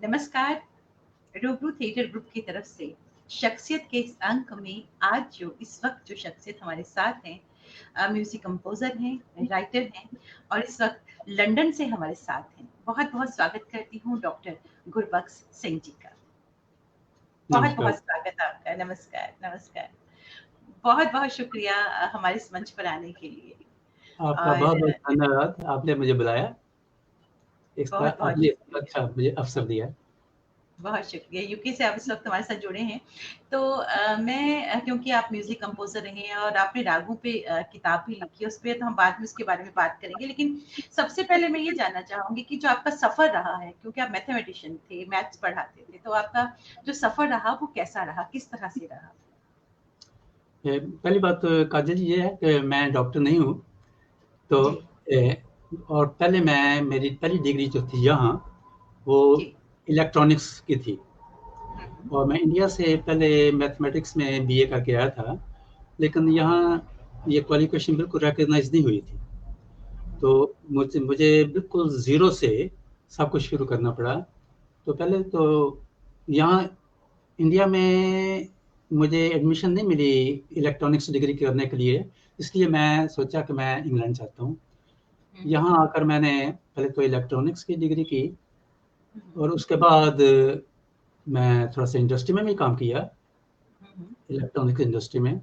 नमस्कार। रूबरू theatre group की तरफ से शख्सियत के इस अंक में आज इस वक्त जो शख्सियत हमारे साथ हैं, म्यूजिक कंपोजर हैं, राइटर हैं और इस वक्त लंदन से हमारे साथ हैं। बहुत बहुत स्वागत करती हूँ डॉक्टर गुरबख्श सिंह जी का। बहुत नमस्कार। बहुत स्वागत आपका। नमस्कार, नमस्कार। बहुत बहुत शुक्रिया हमारे इस मंच पर आने के लिए। आपका और बहुत-बहुत धन्यवाद, आपने मुझे बुलाया। इसका बहुत बहुत आपने शुक्रिया। अच्छा मुझे अवसर दिया। बहुत शुक्रिया। यूके से आप इस वक़्त हमारे साथ जुड़े हैं। तो मैं क्योंकि आप म्यूज़िक कंपोज़र रहे हैं और आपने रागों पे किताब भी लिखी है, उस पे तो हम बाद में उसके बारे में बात करेंगे। लेकिन सबसे पहले मैं ये जानना चाहूँगी कि जो आपका सफ़र रहा है, क्योंकि आप मैथमेटिशियन थे, मैथ्स पढ़ाते थे, तो आपका जो सफ़र रहा वो कैसा रहा? किस तरह से रहा? पहली बात तो काजल जी ये है कि मैं डॉक्टर नहीं हूँ, तो जी, और पहले मेरी पहली डिग्री जो थी यहाँ, वो जी। इलेक्ट्रॉनिक्स की थी हुँ, हुँ। और मैं इंडिया से पहले मैथमेटिक्स में बीए करके आया था, लेकिन यहाँ ये क्वालिफ़िकेशन बिल्कुल रिकॉग्नाइज़ नहीं हुई थी। तो मुझे बिल्कुल ज़ीरो से सब कुछ शुरू करना पड़ा। तो पहले तो यहाँ इंडिया में मुझे एडमिशन नहीं मिली इलेक्ट्रॉनिक्स डिग्री करने के लिए, इसलिए मैं सोचा कि मैं इंग्लैंड चाहता हूँ। हुँ, हुँ। यहाँ आकर मैंने पहले तो इलेक्ट्रॉनिक्स की डिग्री की हुँ, हुँ। और उसके बाद मैं थोड़ा-सा इंडस्ट्री में भी काम किया, हुँ, हुँ। इलेक्ट्रॉनिक्स इंडस्ट्री में। हुँ,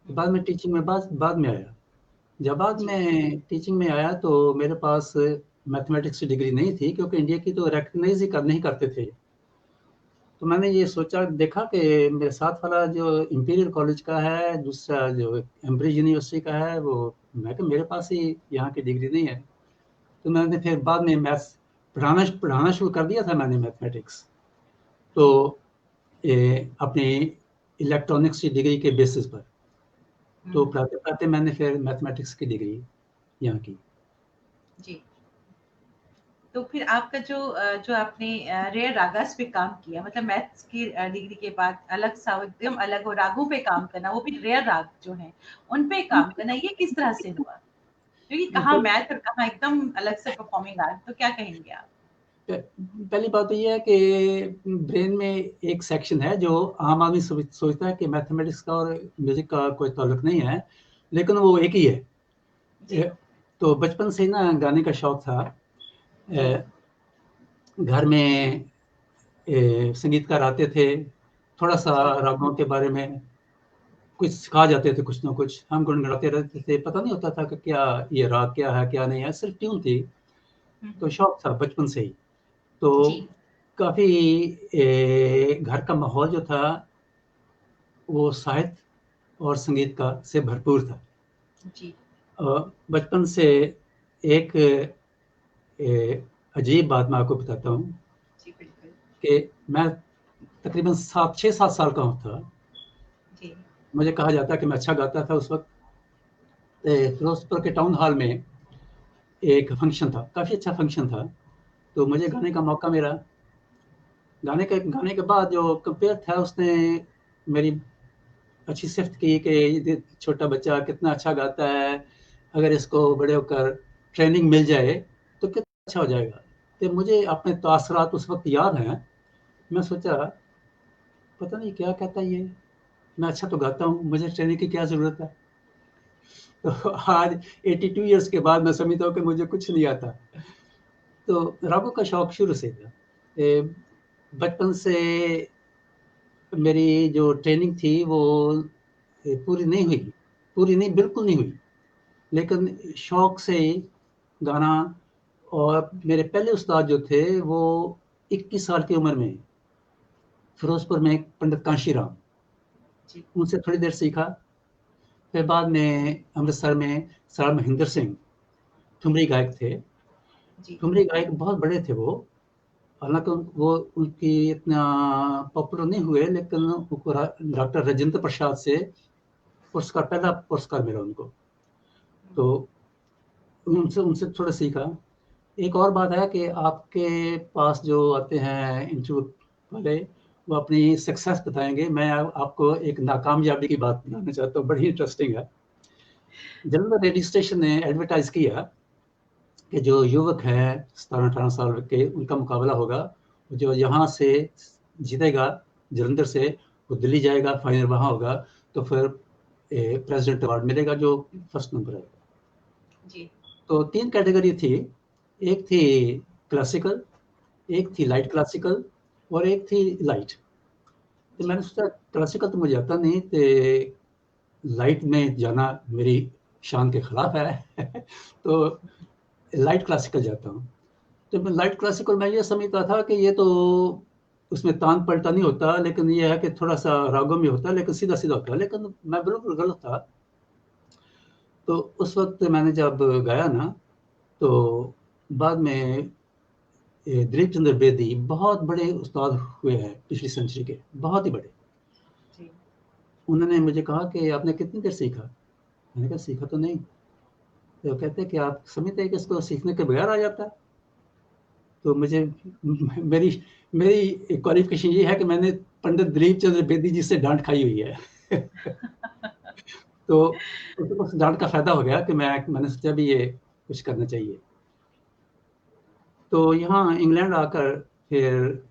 बाद हुँ। में टीचिंग में बाद में आया। जब बाद जी, में टीचिंग में आया तो मेरे पास मैथमेटिक्स की डिग्री नहीं थी क्योंकि इंडिया की तो रिकॉग्नाइज़ ही कर नहीं करते थे। तो मैंने ये सोचा देखा कि मेरे साथ वाला जो इंपीरियल कॉलेज का है, दूसरा जो कैम्ब्रिज यूनिवर्सिटी का है, वो मैं कहा मेरे पास ही यहाँ की डिग्री नहीं है। तो मैंने फिर बाद में मैथ्स पढ़ाना शुरू कर दिया था मैंने मैथमेटिक्स। जी। तो अपनी इलेक्ट्रॉनिक्स की डिग्री के बेसिस पर। हुँ, तो हुँ। पढ़ाते-पढ़ाते मैंने फिर मैथमेटिक्स की डिग्री यहाँ की। जी। तो फिर आपका जो आपने रेयर रागास पे काम किया, मतलब मैथ्स की डिग्री के बाद अलग सा एकदम अलग वो रागों पे काम करना, वो भी रेयर राग जो हैं, उन पे काम करना, ये किस तरह से हुआ? क्योंकि कहाँ पहली मैथ और कहाँ एकदम अलग से परफॉर्मिंग आर्ट, तो क्या कहेंगे आप? पहली बात तो ये है कि ब्रेन में एक सेक्शन है जो आम आदमी सोचता है कि मैथमेटिक्स का और म्यूजिक का कोई ताल्लुक नहीं है, लेकिन वो एक ही है। जी, तो बचपन से ही ना गाने का शौक था। जी। घर में संगीतकार आते थे, थोड़ा-सा जी। रागों के बारे में कुछ सिखा जाते थे कुछ ना कुछ, हम गुनगुनाते रहते थे, पता नहीं होता था कि क्या ये राग क्या है, क्या नहीं है, सिर्फ ट्यून थी, हुँ, तो हुँ। शौक था बचपन से ही। तो जी, काफ़ी घर का माहौल जो था, वो साहित्य और संगीत का से भरपूर था। जी, बचपन से एक अजीब बात मैं आपको बताता हूँ जी, बिल्कुल। कि मैं तकरीबन 6-7 साल का था, जी। मुझे कहा जाता कि मैं अच्छा गाता था उस वक़्त। फिरोज़पुर के टाउन हॉल में एक फंक्शन था, काफ़ी अच्छा फंक्शन था, तो मुझे जी। गाने का मौका मिला। गाने के बाद जो कंपेयर था उसने मेरी अच्छी सिफ़्त की कि ये छोटा बच्चा कितना अच्छा गाता है, अगर इसको बड़े होकर ट्रेनिंग मिल जाए, तो कितना अच्छा हो जाएगा। तो मुझे अपने तासुरात उस वक़्त याद हैं, मैं सोचा पता नहीं क्या कहता है ये, मैं अच्छा तो गाता हूँ, मुझे ट्रेनिंग की क्या ज़रूरत है? तो आज 82 इयर्स के बाद मैं समझता हूँ कि मुझे कुछ नहीं आता। तो रागों का शौक शुरू से था। बचपन से मेरी जो ट्रेनिंग थी वो पूरी नहीं हुई, पूरी नहीं बिल्कुल नहीं हुई, लेकिन शौक से गाना। और मेरे पहले उस्ताद जो थे वो 21 साल की उम्र में फिरोजपुर में पंडित कांशीराम, जी, उनसे थोड़ी देर सीखा। फिर बाद में अमृतसर में सर महेंद्र सिंह ठुमरी गायक थे। जी। ठुमरी गायक बहुत बड़े थे वो, हालाँकि वो उनकी इतना पॉपुलर नहीं हुए, लेकिन उनको डॉक्टर राजेंद्र प्रसाद से पहला पुरस्कार मिला उनको। हुँ, तो उनसे उनसे थोड़ा सीखा। एक और बात है कि आपके पास जो आते हैं इंटरव्यू वाले, वो अपनी सक्सेस बताएँगे। मैं आपको एक नाकामयाबी की बात बताना चाहता हूँ, बड़ी इंटरेस्टिंग है। जलंधर रेडियो स्टेशन ने एडवर्टाइज़ किया कि जो युवक हैं 17-18 साल के, उनका मुकाबला होगा जो यहाँ से जीतेगा जलंधर से, वो दिल्ली जाएगा, फाइनल वहाँ होगा, तो फिर प्रेसिडेंट अवार्ड मिलेगा जो फर्स्ट नंबर है। जी। तो 3 कैटेगरी थी, एक थी क्लासिकल, एक थी लाइट क्लासिकल और एक थी लाइट। तो मैंने सोचा क्लासिकल तो मुझे आता नहीं, तो लाइट में जाना मेरी शान के खिलाफ है तो लाइट क्लासिकल जाता हूँ। तो मैं लाइट क्लासिकल मैं ये समझता था कि ये तो उसमें तान पलटा नहीं होता, लेकिन ये है कि थोड़ा-सा रागों में होता है, लेकिन सीधा-सीधा होता है, लेकिन मैं बिल्कुल गलत था। तो उस वक़्त मैंने जब गाया ना, तो बाद में दिलीप चंद्र बेदी बहुत बड़े उस्ताद हुए हैं पिछली सेंचुरी के, बहुत ही बड़े। जी। उन्होंने मुझे कहा कि आपने कितनी देर सीखा? मैंने कहा सीखा तो नहीं। तो कहते हैं कि आप समझते हैं कि इसको सीखने के बगैर आ जाता है? तो मुझे मेरी मेरी क्वालिफ़िकेशन ये है कि मैंने पंडित दिलीप चंद्र बेदी जी से डाँट खाई हुई है। तो उस डाँट का फ़ायदा हो गया कि मैंने सोचा भी ये कुछ करना चाहिए। तो यहाँ इंग्लैंड आकर फिर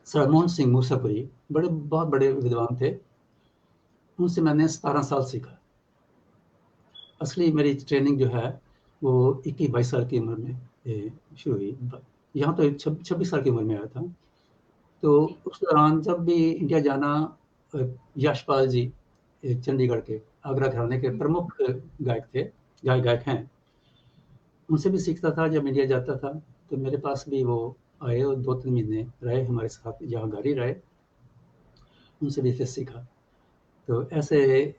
सर मोहन सिंह मूसापुरी बहुत बड़े विद्वान थे। उनसे मैंने 17 साल सीखा। असली मेरी ट्रेनिंग जो है वो 21-22 साल की उम्र में शुरू हुई। यहाँ तो 26 साल की उम्र में आया था। तो उस दौरान जब भी इंडिया जाना, यशपाल जी चंडीगढ़ के आगरा घराने के प्रमुख गायक थे, गायक हैं। उनसे भी सीखता था। जब इंडिया जाता था तो मेरे पास भी वो आए और 2-3 महीने रहे हमारे साथ, यहाँ घर ही रहे। उनसे भी फिर सीखा। तो ऐसे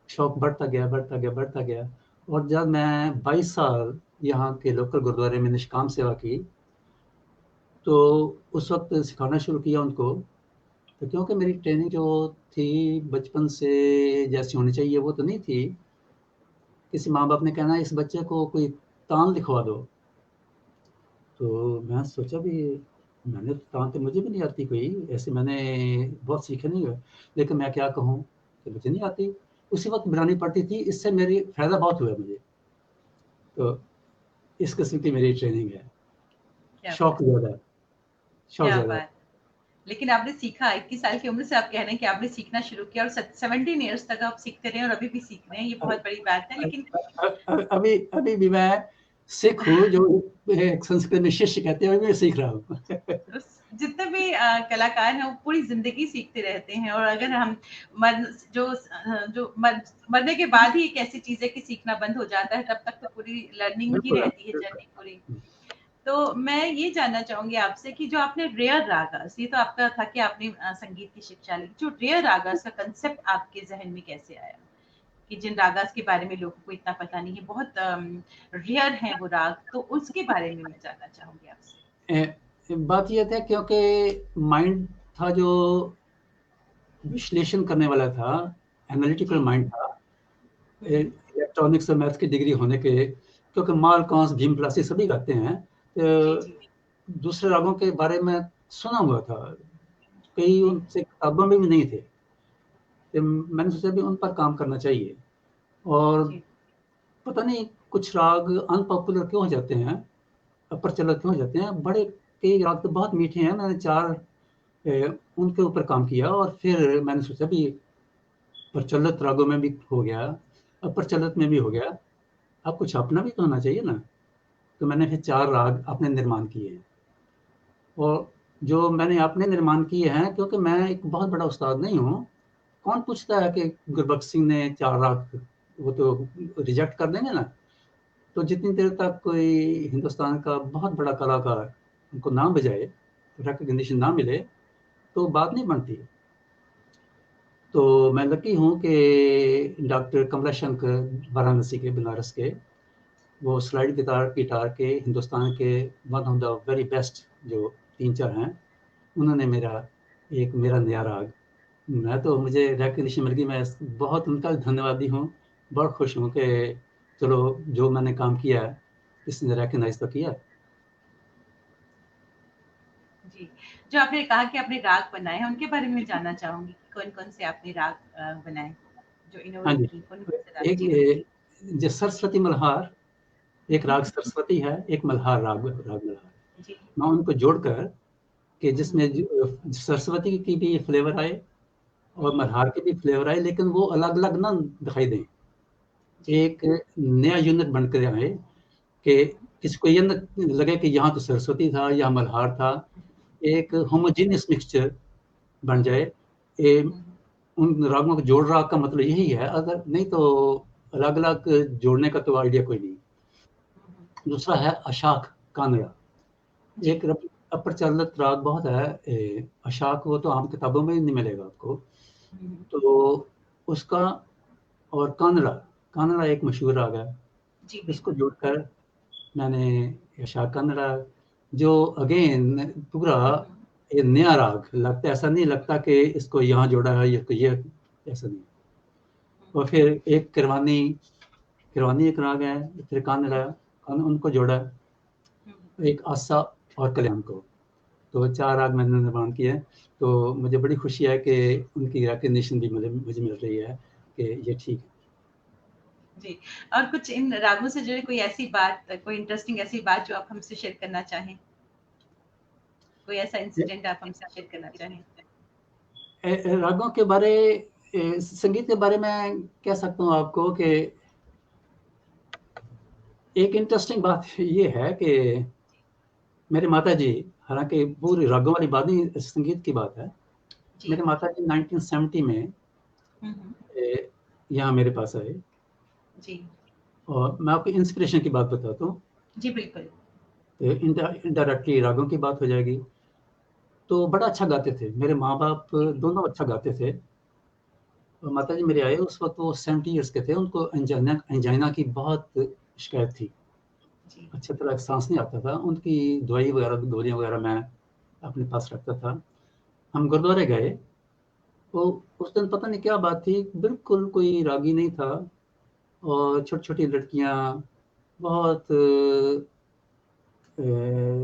शौक बढ़ता गया, बढ़ता गया, बढ़ता गया। और जब मैं 22 साल यहाँ के लोकल गुरुद्वारे में निष्काम सेवा की, तो उस वक़्त सिखाना शुरू किया उनको। तो क्योंकि मेरी ट्रेनिंग जो थी बचपन से जैसी होनी चाहिए वो तो नहीं थी। किसी माँ-बाप ने कहना इस बच्चे को कोई तान लिखवा दो। तो मैं सोचा भी, मैंने तान तो मुझे भी नहीं आती कोई, ऐसे मैंने बहुत सीखे नहीं हुए। लेकिन मैं क्या कहूँ कि मुझे नहीं आती। उसी वक़्त बनानी पड़ती थी, इससे मेरी फ़ायदा बहुत हुआ मुझे। तो इस किस्म की मेरी ट्रेनिंग है। क्या शौक बात! ज़्यादा है, शौक क्या ज़्यादा है। बात! लेकिन आपने सीखा, 21 साल की उम्र से आप कह रहे हैं कि आपने सीखना शुरू किया और 17 इयर्स तक आप सीखते रहे और अभी भी सीख रहे हैं, ये बहुत बड़ी बात है। लेकिन अभी अभी भी मैं सिख हूँ, जो एक संस्कृत में शिष्य कहते हैं, अभी मैं सीख रहा हूँ। उस जितने भी कलाकार हैं वो पूरी ज़िंदगी सीखते रहते हैं और अगर हम मर जो मरने के बाद ही एक ऐसी चीज़ है कि सीखना बंद हो जाता है, तब तक तो पूरी लर्निंग ही बिल्कुल, रहती है, बिल्कुल। जर्नी पूरी। तो मैं ये जानना चाहूँगी आपसे कि जो आपने रेयर रागास, ये तो आपका था कि आपने संगीत की शिक्षा ली, जो रेयर रागास का कांसेप्ट आपके ज़हन में कैसे आया? कि जिन रागास के बारे में लोगों को इतना पता नहीं है, बहुत रेयर हैं वो राग, तो उसके बारे में मैं जानना चाहूँगी आपसे। बात ये थी क्योंकि माइंड था जो विश्लेषण करने वाला था, एनालिटिकल जी। माइंड था। हुँ, हुँ। इलेक्ट्रॉनिक्स और मैथ्स की डिग्री होने के, क्योंकि मालकॉन्स, भीमपलासी सभी गाते हैं। जी, तो जी। दूसरे रागों के बारे में सुना हुआ था, कई जी, उनसे किताबों में भी नहीं थे। तो मैंने सोचा भी उन पर काम करना चाहिए। और जी। पता नहीं कुछ राग अनपॉपुलर क्यों हो जाते हैं, अप्रचलित क्यों हो जाते हैं। बड़े कई राग तो बहुत मीठे हैं। मैंने 4 उनके ऊपर काम किया और फिर मैंने सोचा भी प्रचलित रागों में भी हो गया, अप्रचलित में भी हो गया, अब कुछ अपना भी तो होना चाहिए ना। तो मैंने फिर 4 राग अपने निर्माण किए हैं। और जो मैंने अपने निर्माण किए हैं, क्योंकि मैं एक बहुत बड़ा उस्ताद नहीं हूँ, कौन पूछता है कि गुरबख्श सिंह ने 4 राग, वो तो रिजेक्ट कर देंगे ना। तो जितनी देर तक कोई हिंदुस्तान का बहुत बड़ा कलाकार उनको ना बजाए, रिकॉग्निशन ना मिले, तो बात नहीं बनती। तो मैं लकी हूँ कि डॉक्टर कमला शंकर वाराणसी के, बनारस के, वो स्लाइड गिटार गिटार के हिंदुस्तान के one of the very best जो 3-4 हैं, उन्होंने मेरा नया राग, मैं तो मुझे रिकॉग्निशन मिल गई, मैं बहुत उनका धन्यवादी हूँ। बहुत खुश हूँ कि चलो जो मैंने काम किया है, किसी ने रिकॉग्नाइज़ तो किया। जी। जो आपने कहा कि आपने राग बनाए हैं, उनके बारे में जानना चाहूँगी कि कौन-कौन से आपने राग बनाए? जो हाँ जी, इनोवेटिव कौन-कौन से राग? एक जी बताइए। जो सरस्वती मल्हार, हुँ, एक हुँ। राग सरस्वती है, एक मल्हार राग राग मल्हार। जी। मैं उनको जोड़कर कि जिसमें सरस्वती की भी फ्लेवर आए और मल्हार के भी फ्लेवर आए, लेकिन वो अलग-अलग ना दिखाई दें। एक नया यूनिट बन कर आए कि किसी को ये ना लगे कि यहाँ तो सरस्वती था, यहाँ मल्हार था। एक होमोजेनियस मिक्सचर बन जाए। उन रागों को जोड़ राग का मतलब यही है, अगर नहीं तो अलग-अलग जोड़ने का तो आइडिया कोई नहीं। दूसरा है अशाक कानड़ा, एक अप्रचलित राग बहुत है अशाक, वो तो आम किताबों में ही नहीं मिलेगा आपको। तो उसका और कानड़ा, कानड़ा एक मशहूर राग है, इसको जोड़कर मैंने अशाक कानड़ा, जो अगेन पूरा ये नया राग लगता है, ऐसा नहीं लगता कि इसको यहाँ जोड़ा है, ये ऐसा नहीं। और फिर एक किरवानी, किरवानी एक राग है, फिर कानड़ा, उनको जोड़ा, एक आसा और कल्याण को, तो 4 राग मैंने निर्माण किए हैं। तो मुझे बड़ी खुशी है कि उनकी रिकॉग्निशन भी मुझे मिल रही है कि ये ठीक है। जी, और कुछ इन रागों से जुड़ी कोई ऐसी बात, कोई इंटरेस्टिंग ऐसी बात जो आप हमसे शेयर करना चाहें? कोई ऐसा इंसिडेंट आप हमसे शेयर करना चाहें? रागों के बारे, संगीत के बारे में कह सकता हूँ आपको कि एक इंटरेस्टिंग बात ये है कि मेरे माताजी, हालाँकि पूरी रागों वाली बात नहीं, संगीत की बात है। मेरे माताजी 1970 में यहाँ मेरे पास आए। जी। और मैं आपको इंस्पिरेशन की बात बताता हूँ। जी, बिल्कुल। इनडायरेक्टली रागों की बात हो जाएगी। तो बड़ा अच्छा गाते थे, मेरे माँ-बाप दोनों अच्छा गाते थे। और माताजी मेरे आए उस वक़्त वो 70 इयर्स के थे, उनको एंजाइना की बहुत शिकायत थी। अच्छी तरह साँस नहीं आता था, उनकी दवाई वगैरह, गोलियाँ वगैरह मैं अपने पास रखता था। हम गुरुद्वारे गए, तो उस दिन पता नहीं क्या बात थी, बिल्कुल कोई रागी नहीं था और छोटी-छोटी लड़कियाँ, बहुत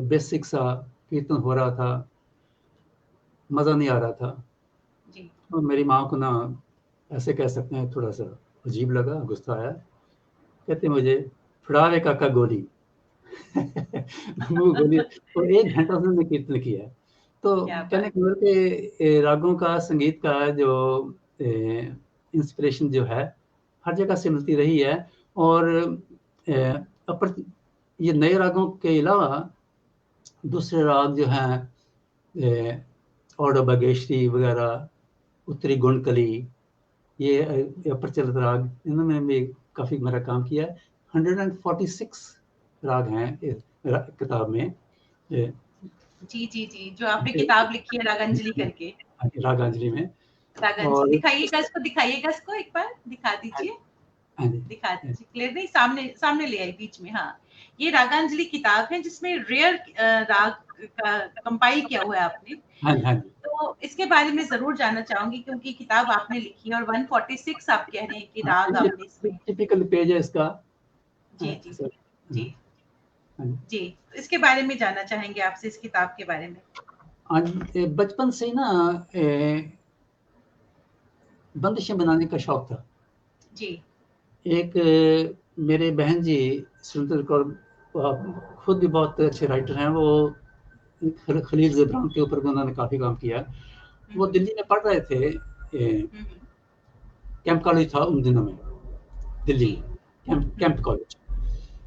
बेसिक सा कीर्तन हो रहा था, मज़ा नहीं आ रहा था। और मेरी माँ को ना, ऐसे कह सकते हैं, थोड़ा-सा अजीब लगा, गुस्सा आया। कहते मुझे, "फुड़ावे काका गोली।" मुँह गोली, और 1 घंटा उन्होंने कीर्तन किया। तो कहने का मतलब कि रागों का, संगीत का जो इंस्पिरेशन जो है, हर जगह से मिलती रही है। और अपर ये नए रागों के अलावा दूसरे राग जो हैं, औडव वगैरह, उत्तरी गुणकली, ये प्रचलित राग, इन्होंने भी काफ़ी मेरा काम किया है। 146 राग हैं इस किताब में। जी, जो आपने किताब लिखी है रागांजलि करके। रागांजलि में। रागांजलि, और दिखाइएगा इसको एक बार, दिखा दीजिए। हाँ जी, दिखा दीजिए, क्लियर नहीं, सामने ले आई बीच में। हाँ, ये रागांजलि किताब है जिसमें रेयर राग का कंपाइल किया हुआ है आपने। हाँ जी, हाँ जी। तो इसके बारे में ज़रूर जानना चाहूँगी, क्योंकि किताब आपने लिखी है और 146 आप कह रहे हैं कि राग आपने इसमें। टिपिकल पेज है इसका। जी, जी, सर, जी, हाँ जी। जी। तो इसके बारे में जानना चाहेंगे आपसे, इस किताब के बारे में। आज बचपन से ही ना बंदिशें बनाने का शौक था। जी। एक मेरे बहन जी सुरेंद्र कौर, खुद भी बहुत अच्छे राइटर हैं। वो खलील जिब्रान के ऊपर भी उन्होंने काफ़ी काम किया। वो दिल्ली में पढ़ रहे थे, कैंप कॉलेज था उन दिनों में दिल्ली में, कैंप कॉलेज।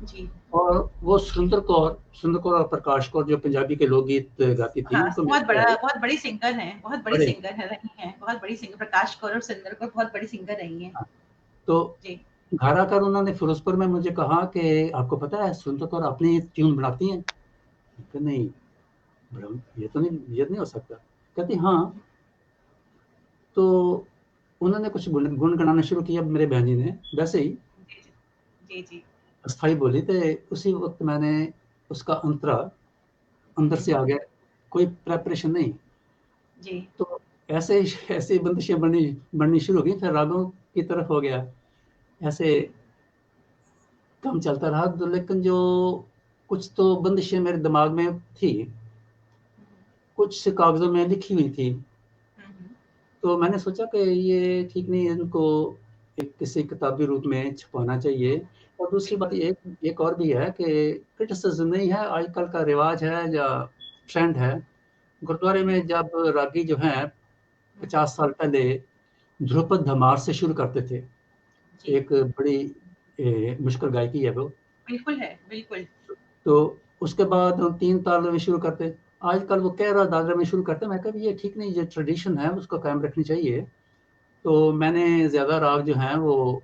जी। और वो सुरेंद्र कौर और प्रकाश कौर, जो पंजाबी के लोकगीत गाती थी, हाँ, उनको मिलते रहे। बहुत बड़ी सिंगर हैं, बहुत बड़ी बड़े, सिंगर है रही हैं, बहुत बड़ी सिंगर, प्रकाश कौर और सुंदर कौर बहुत बड़ी सिंगर रही हैं। हाँ, तो जी। घर आकर उन्होंने फिरोजपुर में मुझे कहा कि आपको पता है सुरेंद्र कौर अपनी ट्यून बनाती हैं? नहीं, ये नहीं हो सकता। कहती हाँ। तो उन्होंने कुछ गुनगुनाना शुरू किया मेरे बहन जी ने, वैसे ही जी, जी। अस्थाई बोली। तो उसी वक्त मैंने उसका अंतरा अंदर से आ गया, कोई प्रेपरेशन नहीं। जी। तो ऐसे बंदिशें बननी शुरू हो गई, फिर रागों की तरफ हो गया। ऐसे काम चलता रहा। तो लेकिन जो कुछ तो बंदिशें मेरे दिमाग में थी, कुछ कागज़ों में लिखी हुई थी। तो मैंने सोचा कि ये ठीक नहीं है, इनको एक किसी किताबी रूप में छपाना चाहिए। और दूसरी बात एक और भी है कि क्रिटिसिज्म नहीं है, आजकल का रिवाज है या ट्रेंड है। गुरुद्वारे में जब रागी जो हैं 50 साल पहले ध्रुपद धमार से शुरू करते थे, एक बड़ी मुश्किल गायकी है वो। बिल्कुल है, बिल्कुल। तो उसके बाद हम 3 ताल में शुरू करते। आजकल वो 11 दादरा में शुरू करते हैं। मैं कहा ये ठीक नहीं, ये ट्रेडिशन है, उसको कायम रखनी चाहिए। तो मैंने ज़्यादा राग जो हैं वो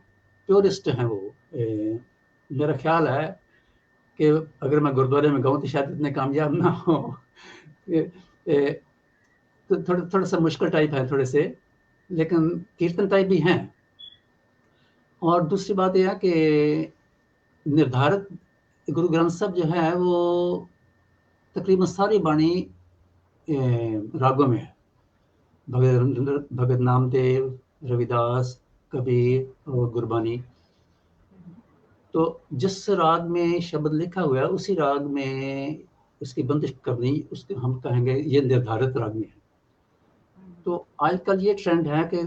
प्योरिस्ट हैं वो। मेरा ख्याल है कि अगर मैं गुरुद्वारे में गाऊँ तो शायद इतने कामयाब ना हो। तो थोड़ा सा मुश्किल टाइप है थोड़े से, लेकिन कीर्तन टाइप भी हैं। और दूसरी बात यह है कि निर्धारित गुरु ग्रंथ साहब जो है वो तकरीबन सारी बाणी रागों में है। भगत नामदेव, रविदास, कबीर और गुरबानी। तो जिस राग में शब्द लिखा हुआ है उसी राग में उसकी बंदिश करनी, उसके हम कहेंगे ये निर्धारित राग में है। तो आजकल ये ट्रेंड है कि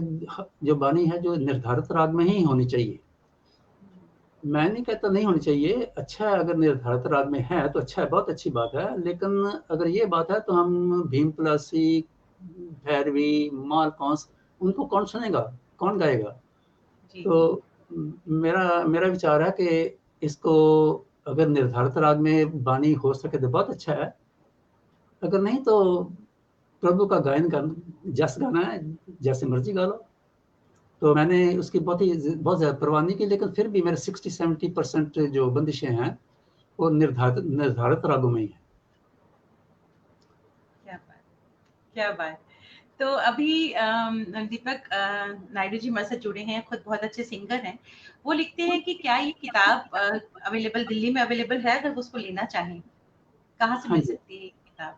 जो बानी है जो निर्धारित राग में ही होनी चाहिए। मैं नहीं कहता नहीं होनी चाहिए, अच्छा है अगर निर्धारित राग में है तो अच्छा है, बहुत अच्छी बात है। लेकिन अगर ये बात है तो हम भीम पलासी, भैरवी, मालकौंस, उनको कौन सुनेगा, कौन गाएगा? तो मेरा मेरा विचार है कि इसको अगर निर्धारित राग में बानी हो सके तो बहुत अच्छा है, अगर नहीं तो प्रभु का गायन करना, जस गाना है, जैसे मर्जी गा लो। तो मैंने उसकी बहुत ज़्यादा परवाह नहीं की, लेकिन फिर भी मेरे 60-70% जो बंदिशें हैं वो निर्धारित रागों में ही है। क्या बात, क्या बात। तो अभी दीपक नायडू जी हमारे साथ जुड़े हैं, खुद बहुत अच्छे सिंगर हैं। वो लिखते हैं कि क्या ये किताब अवेलेबल दिल्ली में अवेलेबल है, अगर वो उसको लेना चाहें कहाँ से हाँ मिल जी, सकती है ये किताब?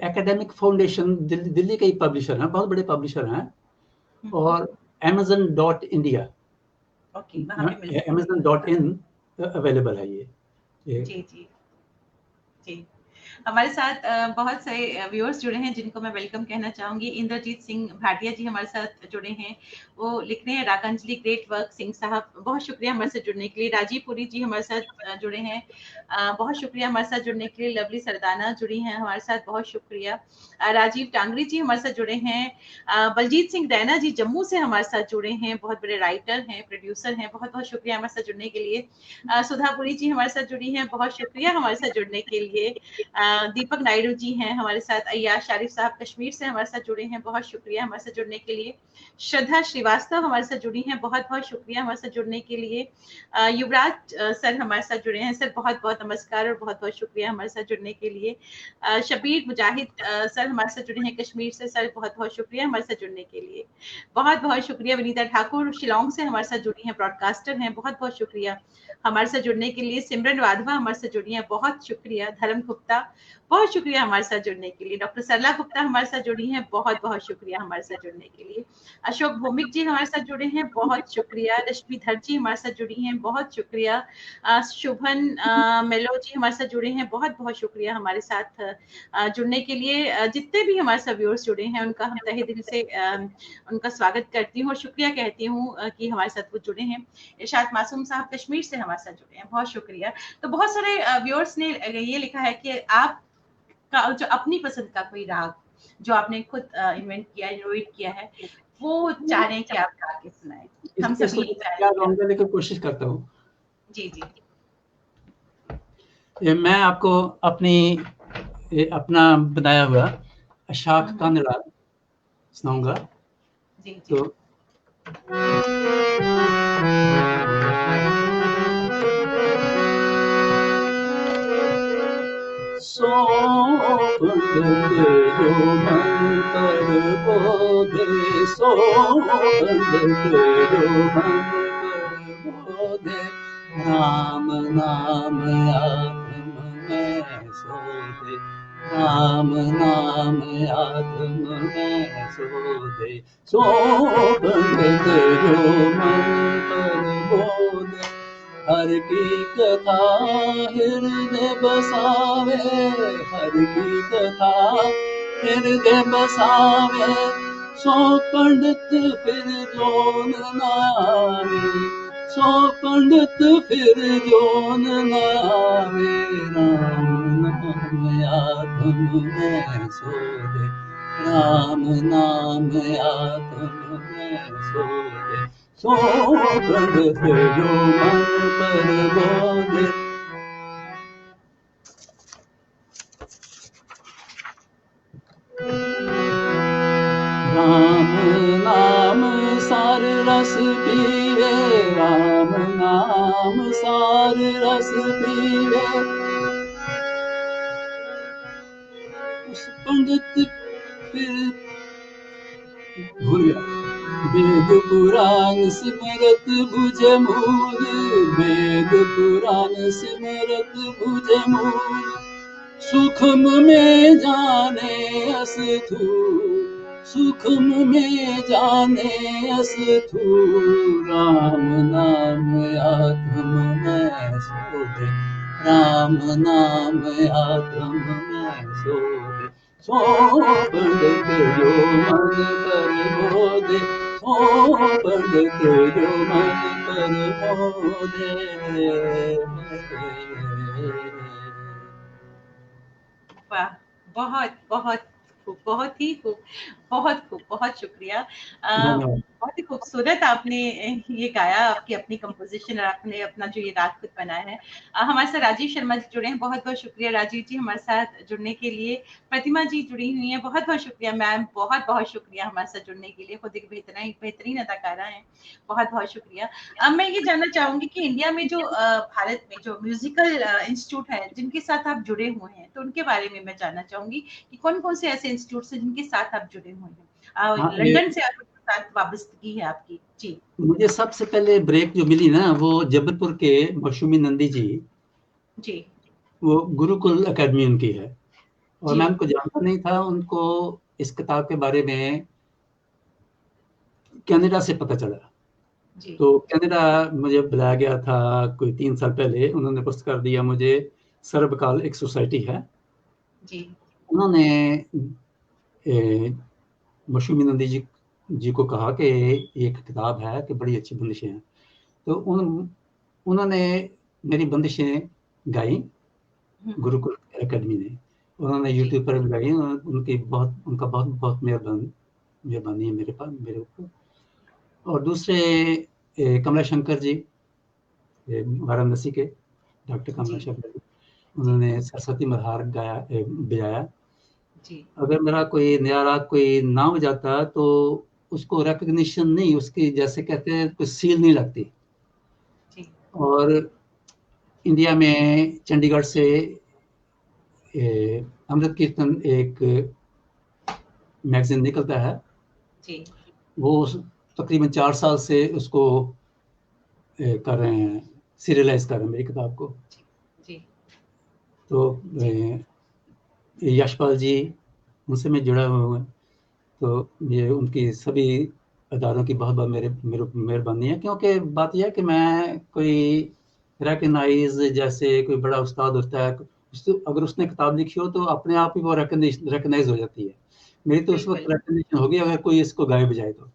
एकेडमिक फाउंडेशन दिल्ली के ही पब्लिशर हैं, बहुत बड़े पब्लिशर हैं। और amazon.india, ओके, वहाँ पे मिल सकती amazon.in अवेलेबल है ये। जी जी जी। हमारे साथ बहुत सारे व्यूअर्स जुड़े हैं जिनको मैं वेलकम कहना चाहूंगी। इंद्रजीत सिंह भाटिया जी हमारे साथ जुड़े हैं, वो लिख रहे हैं रागांजलि ग्रेट वर्क सिंह साहब, बहुत शुक्रिया हमारे साथ जुड़ने के लिए। राजीव पुरी जी हमारे साथ जुड़े हैं, बहुत शुक्रिया हमारे साथ जुड़ने के लिए। लवली सरदाना जुड़ी हैं हमारे साथ, बहुत शुक्रिया। राजीव टांगरी जी हमारे साथ जुड़े हैं। बलजीत सिंह रैना जी जम्मू से हमारे साथ जुड़े हैं, बहुत बड़े राइटर हैं, प्रोड्यूसर हैं, बहुत बहुत शुक्रिया हमारे साथ जुड़ने के लिए। सुधापुरी जी हमारे साथ जुड़ी हैं, बहुत शुक्रिया हमारे साथ जुड़ने के लिए। दीपक नायडू जी हैं हमारे साथ। अय्याज शारिफ साहब कश्मीर से हमारे साथ जुड़े हैं, बहुत शुक्रिया हमारे साथ जुड़ने के लिए। श्रद्धा श्रीवास्तव हमारे साथ जुड़ी हैं, बहुत बहुत शुक्रिया हमारे साथ जुड़ने के लिए। युवराज सर हमारे साथ जुड़े हैं, सर बहुत बहुत नमस्कार और बहुत बहुत शुक्रिया हमारे साथ जुड़ने के लिए। शबीर मुजाहिद सर हमारे साथ जुड़े हैं कश्मीर से, सर बहुत बहुत शुक्रिया हमारे साथ जुड़ने के लिए। बहुत बहुत शुक्रिया। विनीता ठाकुर शिलोंग से हमारे साथ जुड़ी हैं, ब्रॉडकास्टर हैं, बहुत बहुत शुक्रिया हमारे साथ जुड़ने के लिए। सिमरन वाधवा हमारे साथ जुड़ी हैं, बहुत शुक्रिया। धर्म गुप्ता बहुत शुक्रिया हमारे साथ जुड़ने के लिए। डॉक्टर सरला गुप्ता हमारे साथ जुड़ी हैं, बहुत बहुत शुक्रिया हमारे साथ जुड़ने के लिए। अशोक भौमिक जी हमारे साथ जुड़े हैं, बहुत शुक्रिया। रश्मि धर जी हमारे साथ जुड़ी हैं, बहुत शुक्रिया। शुभन मेलो जी हमारे साथ जुड़े हैं, बहुत बहुत शुक्रिया हमारे साथ जुड़ने के लिए। जितने भी हमारे साथ व्यूअर्स जुड़े हैं उनका हम तहे दिल से उनका स्वागत करती हूँ और शुक्रिया कहती हूँ कि हमारे साथ वो जुड़े हैं। इरशाद मासूम साहब कश्मीर से हमारे साथ जुड़े हैं, बहुत शुक्रिया। तो बहुत सारे व्यूअर्स ने ये लिखा है कि आप का जो अपनी पसंद का कोई राग जो आपने खुद इन्वेंट किया, इनोवेट किया है, वो चाह रहे हैं कि आप गा के सुनाएं। हम सभी क्या गाऊंगा, लेकिन कोशिश करता हूँ। जी जी। मैं आपको अपना बनाया हुआ अशाक कांगड़ा सुनाऊंगा। जी जी। तो सौंप तेरो मन कर बोधे, सौंप तेरो मन कर बोधे, राम नाम आत्म में सोधे, राम नाम आत्म में सोधे, सौंप तेरो मन कर बोधे, हर की कथा हृदय बसावे, हर की कथा हृदय बसावे, सो पंडित फिर जोन न आवे, सो पंडित फिर जोन न आवे, राम नाम आत्म में सो दे, राम नाम आत्म में सो दे, सो पंडित जो मन पर बोधे। राम नाम सार रस पीवे, राम नाम सार रस पीवे, उस पंडित फिर भूल गया। वेद पुराण सिमरत भुज मूल, वेद पुराण सिमरत भुज मूल, सुखम में जाने अस्थूल, सुखम में जाने अस्थूल, राम नाम आत्म में सो दे, राम नाम आत्म में सो दे, सो पंडित जो मन पर बोधे, सो पंडित जो मन पर बोधे। वाह, बहुत बहुत खूब, बहुत ही खूब, बहुत खूब, बहुत शुक्रिया। धन्यवाद। बहुत ही खूबसूरत आपने ये गाया, आपकी अपनी कंपोजिशन और आपने अपना जो ये राग खुद बनाया है। हमारे साथ राजीव शर्मा जी जुड़े हैं, बहुत बहुत शुक्रिया राजीव जी हमारे साथ जुड़ने के लिए। प्रतिमा जी जुड़ी हुई हैं, बहुत बहुत शुक्रिया मैम, बहुत बहुत शुक्रिया हमारे साथ जुड़ने के लिए, खुद एक बेहतरीन अदाकारा हैं, बहुत बहुत शुक्रिया। अब मैं ये जानना चाहूंगी कि इंडिया में जो भारत में जो म्यूजिकल इंस्टीट्यूट है जिनके साथ आप जुड़े हुए हैं, तो उनके बारे में मैं जानना चाहूंगी कि कौन कौन से ऐसे इंस्टीट्यूट हैं जिनके साथ आप जुड़े हुए हैं, लंदन से आपके साथ वाबस्तगी है आपकी। जी, मुझे सबसे पहले ब्रेक जो मिली ना, वो जबलपुर के मौसमी नंदी जी, जी, वो गुरुकुल एकेडमी उनकी है, और जी, मैं उनको जानता नहीं था। उनको इस किताब के बारे में कनाडा से पता चला, जी, तो कनाडा मुझे बुलाया गया था कोई 3 साल पहले। उन्होंने पुरस्कार दिया मुझे, सर्वकाल एक सोसाइटी है, जी, उन्होंने मौसमी नंदी जी को कहा कि एक किताब है कि बड़ी अच्छी बंदिशें हैं, तो उन्होंने मेरी बंदिशें गाई गुरुकुल एकेडमी ने, उन्होंने जी, यूट्यूब पर भी लगाई। उनका बहुत बहुत मेहरबानी है मेरे ऊपर। और दूसरे कमला शंकर जी, वाराणसी के डॉक्टर कमला जी, शंकर जी, जी, उन्होंने सरस्वती मल्हार बजाया। जी, अगर मेरा कोई नया राग कोई ना बजाता तो उसको रिकॉग्निशन नहीं, उसकी जैसे कहते हैं कोई सील नहीं लगती। जी, और इंडिया में चंडीगढ़ से अमृत कीर्तन एक मैगजीन निकलता है, जी, वो तकरीबन 4 साल से उसको कर रहे हैं, सीरियलाइज कर रहे हैं मेरी किताब को। जी, तो जी, यशपाल जी, उनसे मैं जुड़ा हुआ हूँ। तो ये उनकी सभी अदारों की बहुत बहुत मेरे मेरे मेहरबानी है, क्योंकि बात यह है कि मैं कोई रिकग्नाइज जैसे कोई बड़ा उस्ताद होता है, अगर उसने किताब लिखी हो तो अपने आप ही वो रिकग्नाइज हो जाती है। मेरी तो उस वक्त बिल्कुल। रिकग्निशन होगी अगर कोई इसको गाए बजाए तो।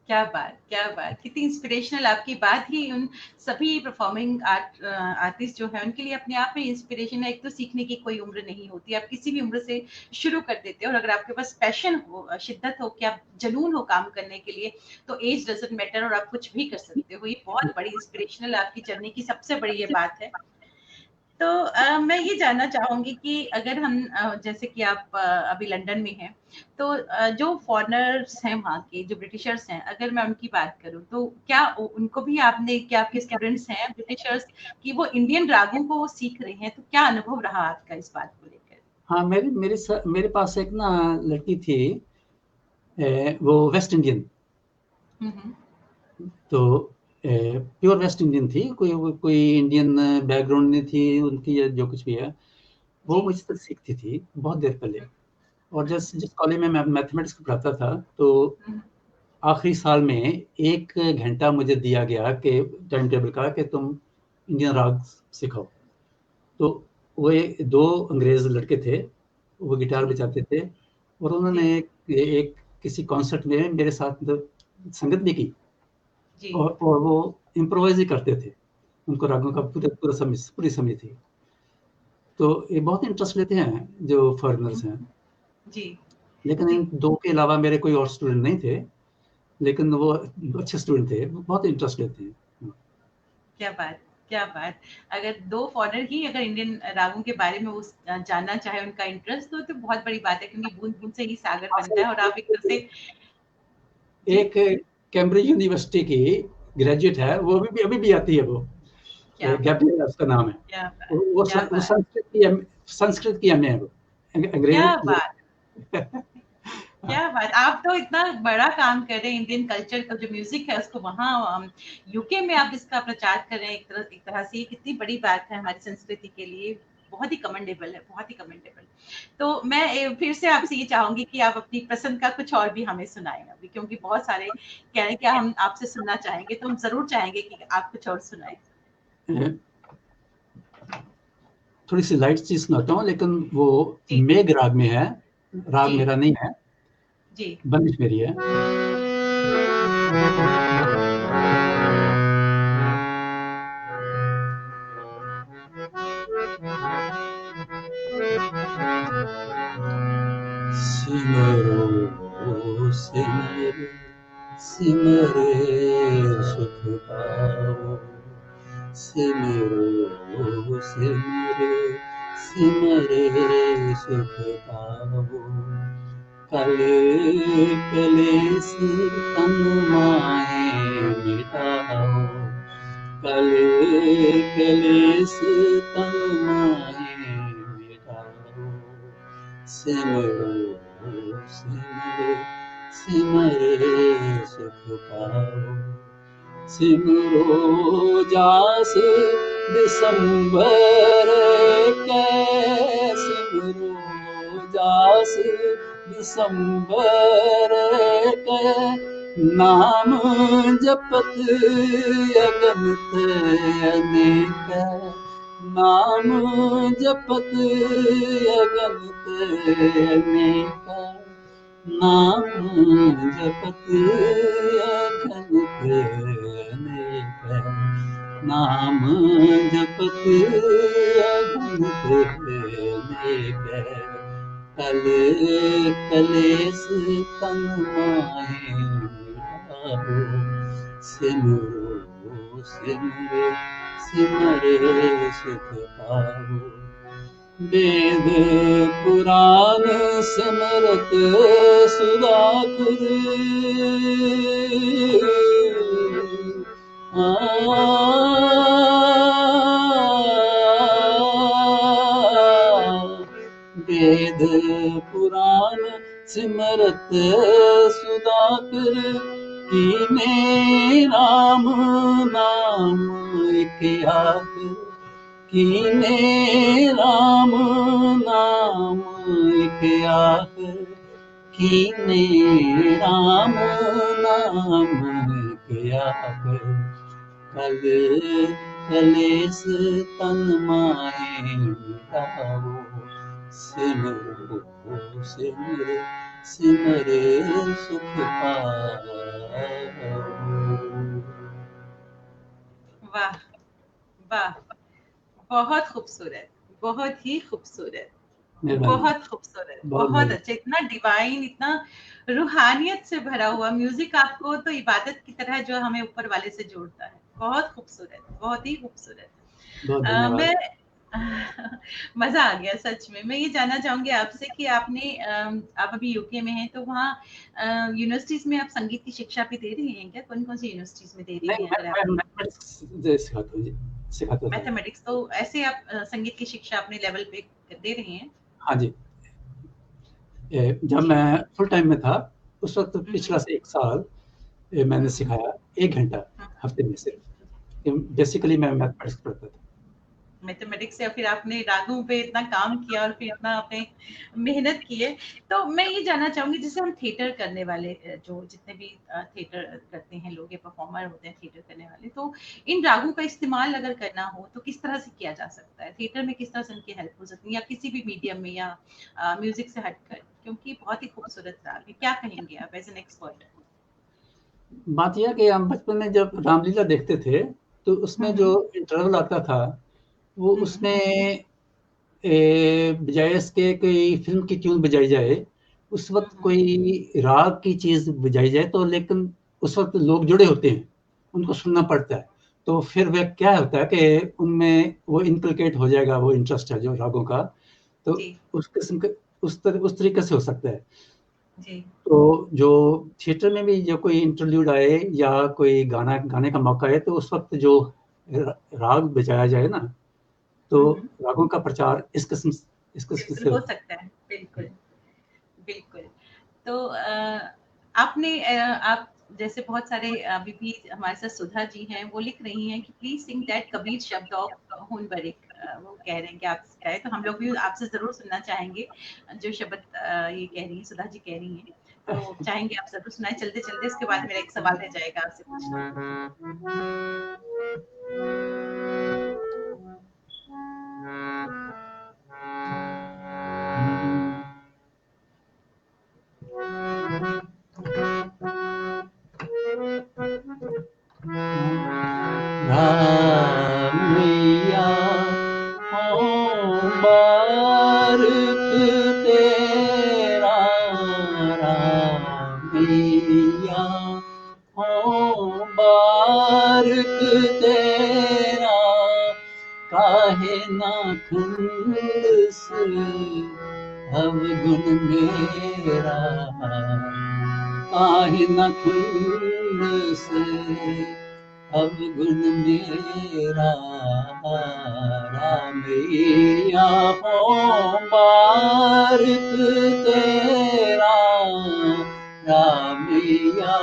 क्या बात, क्या बात, कितनी इंस्पिरेशनल आपकी बात ही उन सभी परफॉर्मिंग आर्टिस्ट जो है उनके लिए अपने आप में इंस्पिरेशन है। एक तो सीखने की कोई उम्र नहीं होती, आप किसी भी उम्र से शुरू कर देते हो, और अगर आपके पास पैशन हो, शिद्दत हो, क्या जुनून हो काम करने के लिए, तो एज डजंट मैटर और आप कुछ भी कर सकते हो। ये बहुत बड़ी इंस्पिरेशनल आपकी जर्नी की सबसे बड़ी ये बात है। तो मैं ये जानना चाहूंगी कि अगर हम जैसे कि आप अभी लंदन में हैं, तो जो फॉरेनर्स हैं वहाँ के, जो ब्रिटिशर्स हैं, अगर मैं उनकी बात करूँ, तो क्या उनको भी आपने, क्या आपके स्टूडेंट्स हैं ब्रिटिशर्स कि वो इंडियन रागों को वो सीख रहे हैं, तो क्या अनुभव रहा आपका इस बात को लेकर? हाँ, मेरे पास एक ना लड़की थी, वो वेस्ट इंडियन, हम्म, तो प्योर वेस्ट इंडियन थी, कोई इंडियन बैकग्राउंड नहीं थी उनकी, या जो कुछ भी है, वो जी, मुझसे सीखती थी बहुत देर पहले। और जिस कॉलेज में मैं मैथमेटिक्स पढ़ाता था, तो हम्म, आखिरी साल में 1 घंटा मुझे दिया गया कि टाइम टेबल का कि तुम इंडियन राग सिखाओ। तो वो 2 अंग्रेज लड़के थे, वो गिटार जी, बजाते थे, और जी, उन्होंने एक किसी कॉन्सर्ट में मेरे साथ संगत भी की, जी। और वो इम्प्रोवाइज ही करते थे, उनको रागों का पूरी समझ थी। तो ये बहुत इंटरेस्ट लेते हैं जो फॉरेनर्स हैं। जी। लेकिन जी। इन 2 के अलावा मेरे कोई और स्टूडेंट नहीं थे, लेकिन वो अच्छे स्टूडेंट थे, बहुत इंटरेस्ट लेते हैं। क्या बात, क्या बात! अगर 2 फॉरेनर ही अगर इंडियन रागों के बारे में वो जानना चाहे, उनका इंटरेस्ट तो बहुत बड़ी बात है, क्योंकि बूँद-बूँद से ही सागर बनता है और आप एक तरह से जी, एक कैम्ब्रिज यूनिवर्सिटी की ग्रेजुएट है, वो अभी भी आती है वो, क्या बात! गैब्रिएला उसका नाम है। क्या बात! वो क्या बात! संस्कृत की एमए है वो, क्या अंग्रेजी बात! क्या बात! आप तो इतना बड़ा काम कर रहे हैं, इंडियन कल्चर का जो म्यूज़िक है उसको वहाँ यूके में आप इसका प्रचार कर रहे हैं, एक तरह से ये कितनी बड़ी बात है हमारी संस्कृति के लिए, बहुत ही कमेंडेबल है, बहुत ही कमेंडेबल। तो मैं फिर से आपसे ये चाहूँगी कि आप अपनी पसंद का कुछ और भी हमें सुनाएँ अभी, क्योंकि बहुत सारे कह रहे हैं कि हम आपसे सुनना चाहेंगे, तो हम ज़रूर चाहेंगे कि आप कुछ और सुनाएँ। थोड़ी सी लाइट चीज सुनाता हूँ, लेकिन वो जी, मेघ राग में है, राग जी, मेरा नहीं है, जी। बंदिश मेरी है। सिमरो सिमर सिमरे सुख पाओ, सिमरो सिमरे सिमरे सुख पाओ, कले कलेस तन माहे मिटाओ, कले कलेस तन माहे मिटाओ, सिमरो सिमरे सिमरे सुख पाओ, सिमरो जास दिसंबर कै, सिमरो जास दिसंबर कै, नाम जपत अगणित अनेक, नाम जपत अगणित अनेक, नाम जपत अगणित अनेक, नाम जपत अगणित अनेक, कले कलेस तन माहे मिटाओ, सिमरो सिमरे सिमरे सुख पाओ, वेद पुराण सिमरत सुधाकर, वेद पुराण सिमरत सुधाकर, कीने राम नाम एक याद, कीने राम नाम एक याद, कीने राम नाम एक याद, कल कलेस तन माहे मिटाओ, सिमरो सिमरे सिमरे सुख पाओ। वाह! वाह! बहुत खूबसूरत, बहुत ही खूबसूरत, मेहरबानी, बहुत खूबसूरत, बहुत बहुत मेहरबानी। अच्छा, इतना डिवाइन, इतना रूहानियत से भरा हुआ म्यूज़िक आपको तो इबादत की तरह जो हमें ऊपर वाले से जोड़ता है। बहुत खूबसूरत, बहुत ही खूबसूरत। बहुत धन्यवाद। मैं मज़ा आ गया सच में। मैं ये जानना चाहूँगी आपसे कि आप अभी यूके में हैं, तो वहाँ यूनिवर्सिटीज़ में आप संगीत की शिक्षा भी दे रही हैं क्या? कौन-कौन सी यूनिवर्सिटीज़ में दे रही नहीं, हैं अगर आप मैं मैथमेटिक्स सिखाता हूँ जी, सिखाता था। मैथमेटिक्स, तो ऐसे आप संगीत की शिक्षा अपने लेवल पे दे रही हैं? हाँ जी। जब जी। मैं फुल टाइम में था, उस वक़्त हुँ, हुँ। पिछला से 1 साल मैंने हुँ, हुँ। सिखाया 1 घंटा हुँ, हफ़्ते में सिर्फ़। बेसिकली मैं मैथमेटिक्स पढ़ता था। मैथमेटिक्स या फिर आपने रागों पे इतना काम किया और फिर इतना आपने मेहनत की है। तो मैं ये जानना चाहूँगी, जैसे हम थिएटर करने वाले जो जितने भी थिएटर करते हैं लोग या परफॉर्मर होते हैं थिएटर करने वाले, तो इन रागों का इस्तेमाल अगर करना हो तो किस तरह से किया जा सकता है? थिएटर में किस तरह से उनकी हेल्प हो सकती है या किसी भी मीडियम में या म्यूज़िक से हटकर? क्योंकि बहुत ही खूबसूरत राग है, क्या कहेंगे आप एज एन एक्सपर्ट? बात यह है कि हम बचपन में जब रामलीला देखते थे, तो उसमें जो इंटरवल आता था, वो उसमें बजाय इसके कोई फ़िल्म की ट्यून बजाई जाए, उस वक़्त कोई राग की चीज़ बजाई जाए, तो लेकिन उस वक़्त लोग जुड़े होते हैं, उनको सुनना पड़ता है। तो फिर वह क्या होता है कि उनमें वो इनकलकेट हो जाएगा, वो इंटरेस्ट है जो रागों का, तो जी उस किस्म के उस तरीके से हो सकता है। जी। तो जो थिएटर में भी जो कोई इंटरल्यूड आए या कोई गाना गाने का मौका आए, तो उस वक़्त जो राग बजाया जाए ना, तो रागों का प्रचार इस किस्म बिल्कुल से हो होता सकता है, बिल्कुल, बिल्कुल। तो आपने आप जैसे बहुत सारे अभी भी हमारे साथ सुधा जी हैं, वो लिख रही हैं कि प्लीज़ सिंग दैट कबीर शब्द ऑफ हुन बरिक। वो कह रहे हैं कि आप गाएँ, तो हम लोग भी आपसे ज़रूर सुनना चाहेंगे जो शब्द ये कह रही हैं, सुधा जी कह रही हैं। तो चाहेंगे आप ज़रूर सुनाएँ चलते-चलते, उसके बाद मेरा एक सवाल रह जाएगा आपसे पूछना। रामैया मुबारक तेरा, रामैया मुबारक तेरा, काहे ना खंडस अवगुण मेरा, काहे न खंडस अवगुण मेरा, रामैया मुबारक तेरा, रामैया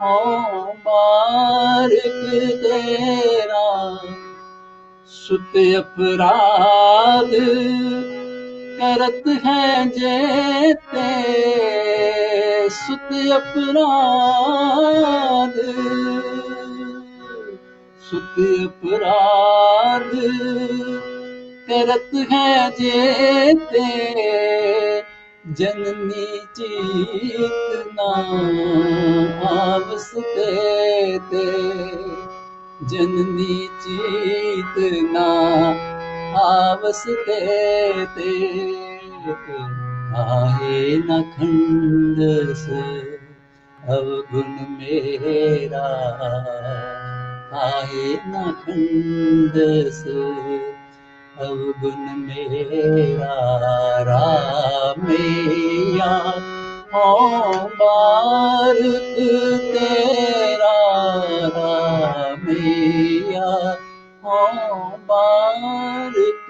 मुबारक तेरा, सुत अपराध करत है जेते, सुत अपराध, सुत अपराध करत है जेते, जननी चेतना आवस देते, जननी चेतना आवस देते, काहे न खंडस अवगुण मेरा, काहे न खंडस अवगुण मेरा, रामैया मुबारक तेरा, रामैया मुबारक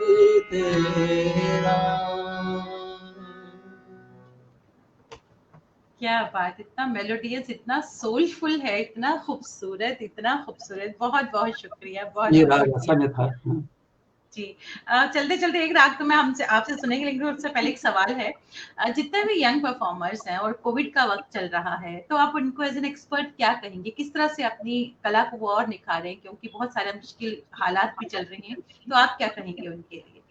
तेरा। क्या बात! इतना मेलोडियस, इतना सोलफुल है, इतना खूबसूरत। बहुत-बहुत शुक्रिया, ये बहुत-बहुत राग शुक्रिया। ऐसा में था। हाँ। जी। चलते-चलते एक राग तो मैं हमसे आपसे सुनेंगे, लेकिन उससे पहले एक सवाल है। जितने भी यंग परफॉर्मर्स हैं और कोविड का वक़्त चल रहा है, तो आप उनको एज़ एन एक्सपर्ट क्या कहेंगे? किस तरह से अपनी कला को वो और निखारें? क्योंकि बहुत सारे मुश्किल हालात भी चल रहे हैं, तो आप क्या कहेंगे उनके लिए?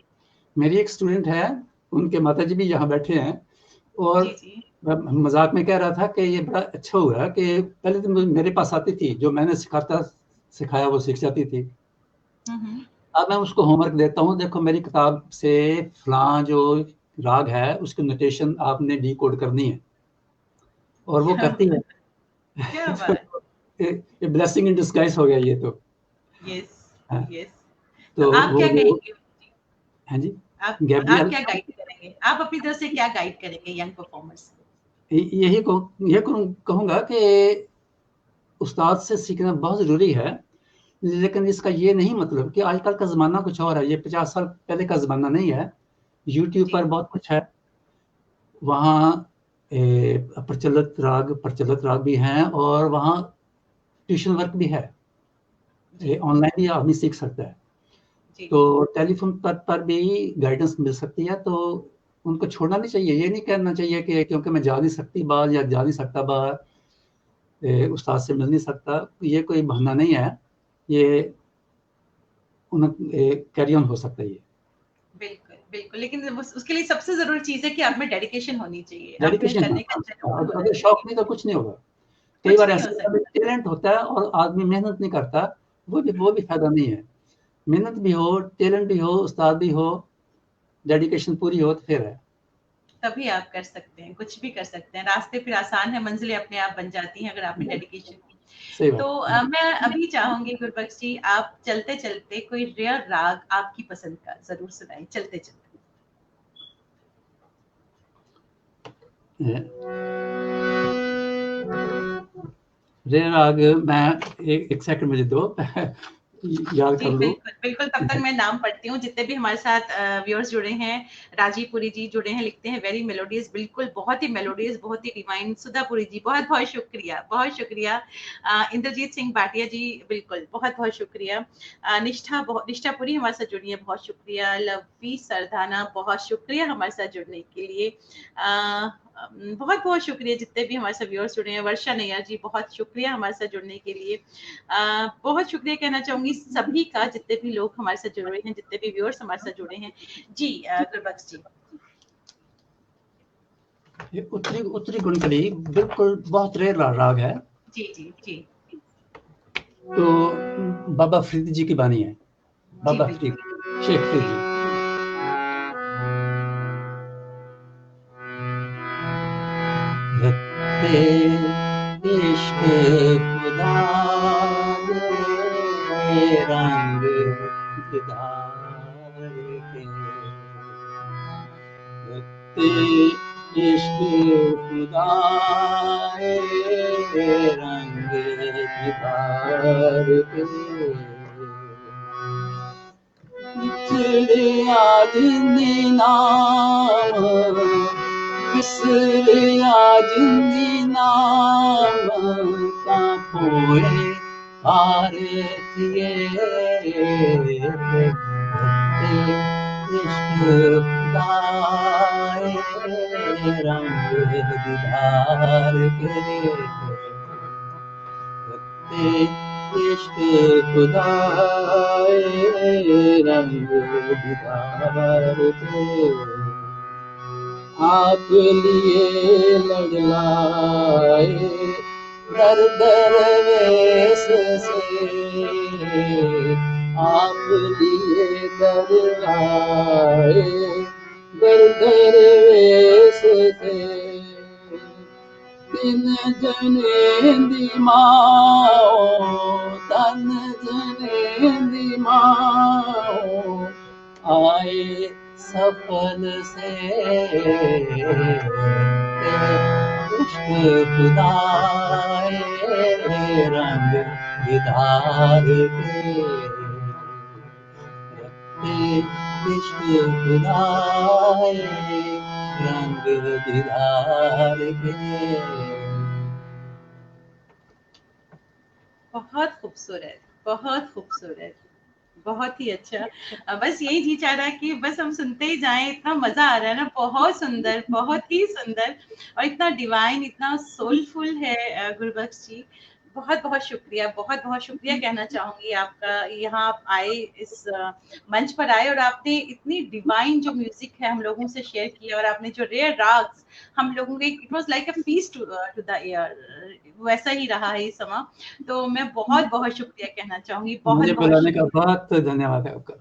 मेरी एक स्टूडेंट है, उनके माताजी भी यहाँ बैठे हैं, जी, और जी। मैं मज़ाक में कह रहा था कि ये बड़ा अच्छा हुआ कि पहले तो मेरे पास आती थी, जो मैंने सिखाया वो सीख जाती थी। हुँ। अब मैं उसको होमवर्क देता हूँ, देखो मेरी किताब से फलां जो राग है, उसकी नोटेशन आपने डिकोड करनी है, और वो क्या करती है। बात! क्या बात! ये ब्लेसिंग इन डिस्गाइज़ हो गया ये तो। यस, हाँ, यस। तो तो आप क्या वो कहेंगे? हाँ जी, आप गैब्रियल। क्या गाइड करेंगे? आप अपनी तरफ से क्या गाइड करेंगे यंग परफॉर्मर्स को? यही कहूँगा कि उस्ताद से सीखना बहुत ज़रूरी है, लेकिन इसका ये नहीं मतलब कि आजकल का ज़माना कुछ और है, ये 50 साल पहले का ज़माना नहीं है। यूट्यूब जी, पर बहुत कुछ है, वहाँ प्रचलित राग भी हैं, और वहाँ ट्यूशन वर्क भी है। जी, ऑनलाइन भी आदमी सीख सकता है। जी। तो टेलीफ़ोन पर भी गाइडेंस मिल सकती है, तो उनको छोड़ना नहीं चाहिए। ये नहीं कहना चाहिए कि क्योंकि मैं जा नहीं सकती बाहर या जा नहीं सकता बाहर, उस्ताद से मिल नहीं सकता, ये कोई बहाना नहीं है। ये कैरी ऑन हो सकता है ये। बिल्कुल, बिल्कुल। लेकिन उसके लिए सबसे ज़रूरी चीज़ है कि आप में डेडिकेशन होनी चाहिए। आप में डेडिकेशन करने का जुनून होना अगर शौक चाहिए। नहीं तो कुछ नहीं होगा। कई कुछ बार नहीं हो ऐसा सकता। टैलेंट होता है और आदमी मेहनत नहीं करता, वो भी फायदा नहीं है। मेहनत भी हो, टैलेंट भी हो, उस्ताद भी हो, डेडिकेशन पूरी हो तो फिर है। तभी आप कर सकते हैं, कुछ भी कर सकते हैं। रास्ते फिर आसान है, मंज़िलें अपने आप बन जाती हैं अगर आप में डेडिकेशन हो। सही तो बात। मैं अभी चाहूँगी गुरबख्श जी, आप चलते-चलते कोई रेयर राग आपकी पसंद का ज़रूर सुनाएँ, चलते-चलते। रेयर राग मैं एक सेकंड मुझे दो याद जी, कर लूँ। बिल्कुल, बिल्कुल, तब तक मैं नाम पढ़ती हूँ, जितने भी हमारे साथ व्यूअर्स जुड़े हैं, राजीव पुरी जी जुड़े हैं, लिखते हैं वेरी मेलोडियस, बिल्कुल बहुत ही मेलोडियस, बहुत ही डिवाइन, सुधा पुरी जी बहुत-बहुत शुक्रिया, बहुत शुक्रिया। इंद्रजीत सिंह भाटिया जी बिल्कुल, बहुत-बहुत शुक्रिया। निष्ठा पुरी हमारे साथ जुड़ी हैं, बहुत शुक्रिया। लवी सरदाना, बहुत शुक्रिया हमारे साथ जुड़ने के लिए। बहुत-बहुत शुक्रिया जितने भी हमारे साथ व्यूअर्स जुड़े हैं। वर्षा नैयर जी, बहुत शुक्रिया हमारे साथ जुड़ने के लिए। बहुत शुक्रिया कहना चाहूँगी सभी का, जितने भी लोग हमारे साथ जुड़े हैं, जितने भी व्यूअर्स हमारे साथ जुड़े हैं। जी गुरबख्श जी। ये उत्तरी उत्तरी गुणकली बिल्कुल बहुत रेयर राग है। जी, जी, जी। तो बाबा फरीद जी की बानी है। जी, बाबा फरीद, बिल्कुल। शेख फरीद जी। रत्ते इश्क खुदा ने रंग दिदार के, रत्ते इश्क खुदा ने रंग दीदार के, चिड़िया जिंदी नाम विसरिया जिंदी नाम का पोए हारे थिए, इश्क दाए रंग दीदार के, इश्क खुदाए रंग दीदार के, आप लिए लड़लाए दर दरवेश से, आप लिए दर लाए दर दरवेश से, दिन जने दी माओ तन जने दी माओ आए सफल से, इश्क खुदाए रंग दीदार के, इश्क खुदाए रंग दीदार के। बहुत खूबसूरत, बहुत खूबसूरत। बहुत ही अच्छा। बस यही जी चाह रहा है कि बस हम सुनते ही जाएँ, इतना मज़ा आ रहा है ना, बहुत ही सुंदर और इतना डिवाइन, इतना सोलफुल है गुरबख्श जी। बहुत-बहुत शुक्रिया कहना चाहूँगी आपका, यहाँ आप आए, इस मंच पर आए और आपने इतनी डिवाइन जो म्यूज़िक है हम लोगों से शेयर किया और आपने जो रेयर राग्स हम लोगों के, it was like a feast to the year, वैसा ही रहा है ये समा। तो मैं बहुत-बहुत शुक्रिया कहना चाहूँगी, मुझे बहुत-बहुत बुलाने का शुक्रिया। बहुत धन्यवाद है आपका।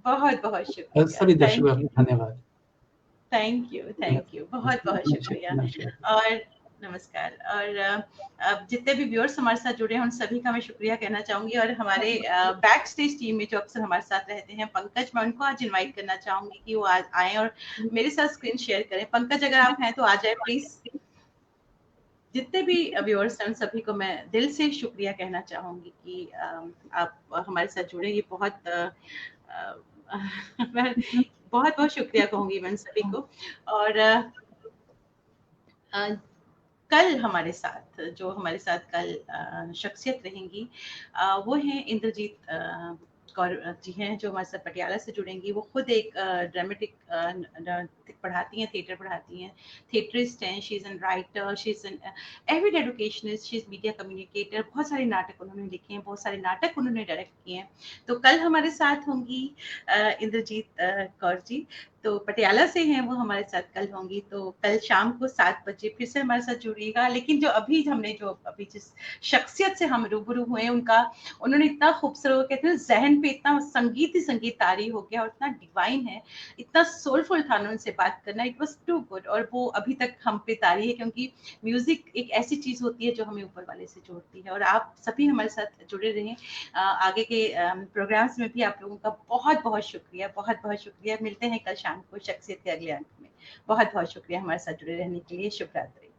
बहुत-बहुत शुक्रिया। सभी दर्शकों थैंक यू, का धन्यवाद। Thank you. बहुत-बहुत नमस्कार शुक्रिया। नमस्कार। और नमस्कार। और अब जितने भी व्यूअर्स हमारे साथ जुड़े हैं, उन सभी का मैं शुक्रिया कहना चाहूँगी और हमारे बैक स्टेज टीम में जो अक्सर हमारे साथ रहते हैं, पंकज, मैं उनको आज इनवाइट करना चाहूँगी कि वो आज आएँ और मेरे साथ स्क्रीन शेयर करें। पंकज, अगर आप हैं तो आ जाएँ प्लीज़। जितने भी व्यूअर्स हैं, उन सभी को मैं दिल से शुक्रिया कहना चाहूँगी कि आप हमारे साथ जुड़े। ये बहुत मैं बहुत-बहुत शुक्रिया कहूँगी मैं उन सभी को। और अ, कल हमारे साथ जो हमारे साथ कल शख्सियत रहेंगी, वो हैं इंद्रजीत कौर जी हैं जो हमारे साथ पटियाला से जुड़ेंगी। वो खुद एक ड्रामेटिक पढ़ाती हैं, थिएटर पढ़ाती हैं, थिएटरिस्ट हैं, she is an writer, she is an avid educationist, she is media communicator. बहुत सारे नाटक उन्होंने लिखे हैं, बहुत सारे नाटक उन्होंने डायरेक्ट किए हैं। तो कल हमारे साथ होंगी इंद्रजीत कौर जी, तो पटियाला से हैं वो, हमारे साथ कल होंगी। तो कल शाम को 7 बजे फिर से हमारे साथ जुड़िएगा। लेकिन जो अभी जिस शख्सियत से हम रूबरू हुए उनका, उन्होंने इतना खूबसूरत, कहते हैं ज़हन पे इतना संगीत ही संगीत तारी हो गया और इतना डिवाइन है, इतना सोलफुल था उनसे बात करना, इट वाज़ टू गुड। और वो अभी तक हम पे तारी है, क्योंकि म्यूज़िक एक ऐसी चीज़ होती है जो हमें ऊपर वाले से जोड़ती है। और आप सभी हमारे साथ जुड़े रहें। आगे के प्रोग्राम्स में भी आप लोगों का बहुत-बहुत शुक्रिया, बहुत-बहुत शुक्रिया। मिलते हैं कल शाम को शख्सियत के अगले अंक में। बहुत-बहुत शुक्रिया हमारे साथ जुड़े रहने के लिए। शुभ रात्रि।